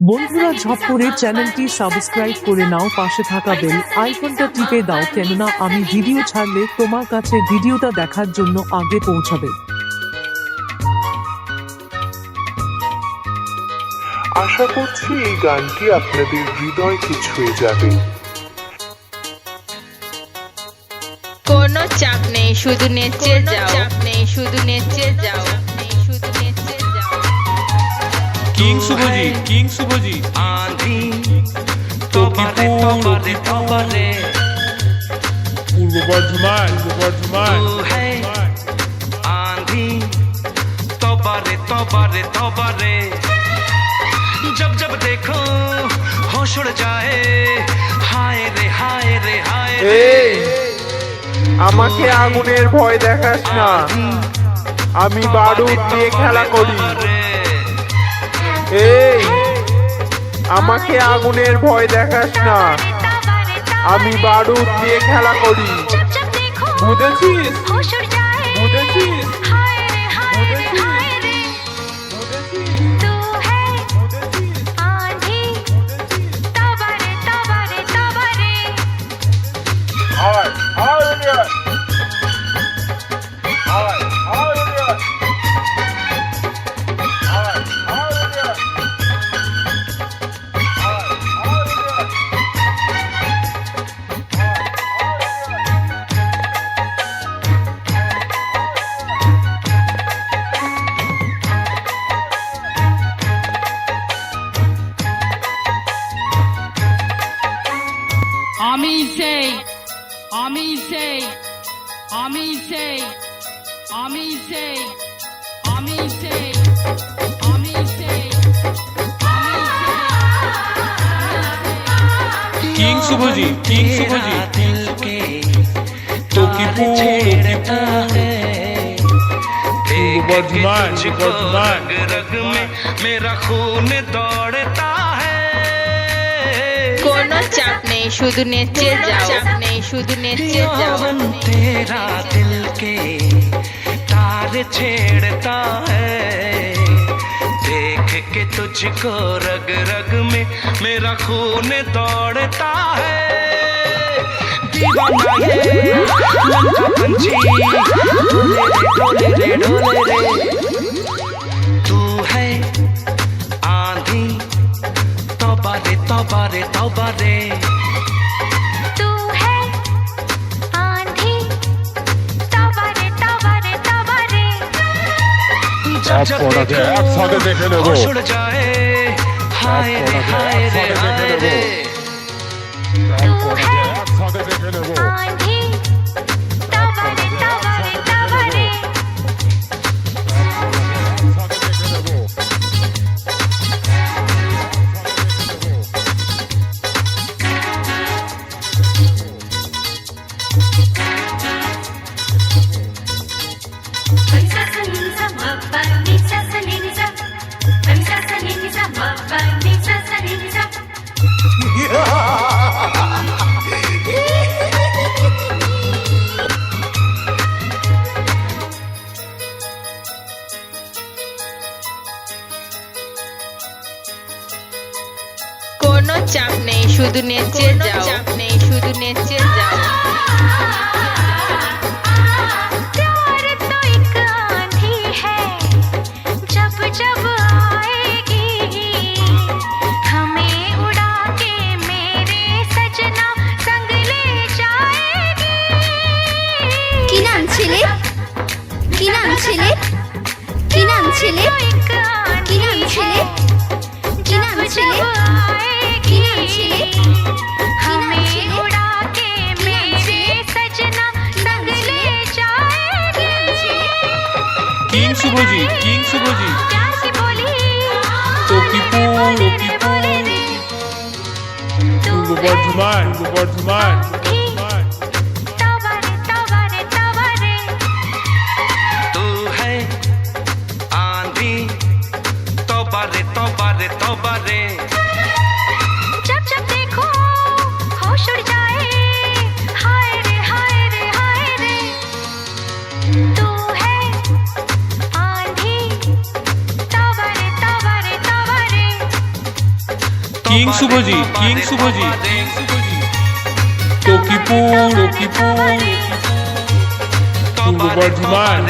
বন্ধুরা ঝপ করে চ্যানেলটি সাবস্ক্রাইব করে নাও, পাশে থাকা বেল আইকনটা টিপে দাও, কেননা আমি ভিডিও ছাড়লে তোমার কাছে ভিডিওটা দেখার জন্য আগে পৌঁছাবে। আশা করছি এই গানটি আপনাদের হৃদয়কে ছুঁয়ে যাবে। কোনো চাপ নেই, শুধু নেচে যাও, চাপ নেই, শুধু নেচে যাও, শুধু নেচে যাও। কিং শুভজিৎ आंधी तोबारे तोबारे तोबारे পূর্ব বর্ধমান तू है आंधी तोबारे तोबारे तोबारे जब जब देखो होश उड़ जाए हाय रे हाय रे हाय रे এই আমাকে আগুনের ভয় দেখাস না, আমি বারুদ দিয়ে খেলা করি। এই আমাকে আগুনের ভয় দেখাস না, আমি বারুদ দিয়ে খেলা করি। বুঝেছিস? বুঝেছিস? হায় হায় ইন্ডিয়া, হায় হায় ইন্ডিয়া, হায় হায় ইন্ডিয়া, হায় হায় ইন্ডিয়া, আমি সেই আমি সেই আমি সেই আমি সেই আমি সেই আমি সেই কিং শুভজিৎ दिल के তোকিপুর छेड़ता है বর্ধমান तुझको रग रग में मेरा खून दौड़ता है কোনো চাপ নেই, শুধু নেচে যাও, চাপ নেই, শুধু নেচে যাও। यौवन तेरा दिल के तार छेड़ता है देख के तुझको रग रग में मेरा खून दौड़ता है दीवाना ये लंका पंछी डोले रे डोले रे तू है आंधी तौबा रे तौबा रे तौबा रे तू है आंधी तौबा रे तौबा रे तौबा रे जब जब देखो একসাথে দেখে নেব। होश उड़ जाए हाय रे हाय रे हाय रे तू है একসাথে দেখে নেব। आंधी तौबा रे तौबा रे तौबा रे কোনো চাপ নেই, শুধু নেচে যাও, চাপ নেই, শুধু নেচে যাও। प्यार तो एक आंधी है जब जब आएगी हमें उड़ा के मेरे सजना संग ले जाएगी। কি নাম ছেলে কি নাম ছেলে কি নাম ছেলে एक কি आंधी নাম ছেলে কি নাম जब ছেলে आएगी ছেলে? हमें उड़ा के मेरे सजना संग ले जाएगी। কিং শুভজিৎ प्यार की बोली তোকিপুর तू পূর্ব है বর্ধমান तौबा रे तौबा रे तौबा रे तू है आंधी तौबा रे तौबा रे तौबा रे जब जब देखो होश उड़ जाए हाय रे हाय रे हाय रे तू है आंधी तौबा रे तौबा रे तौबा रे কিং শুভজিৎ তকিপুর পূর্ব বর্ধমান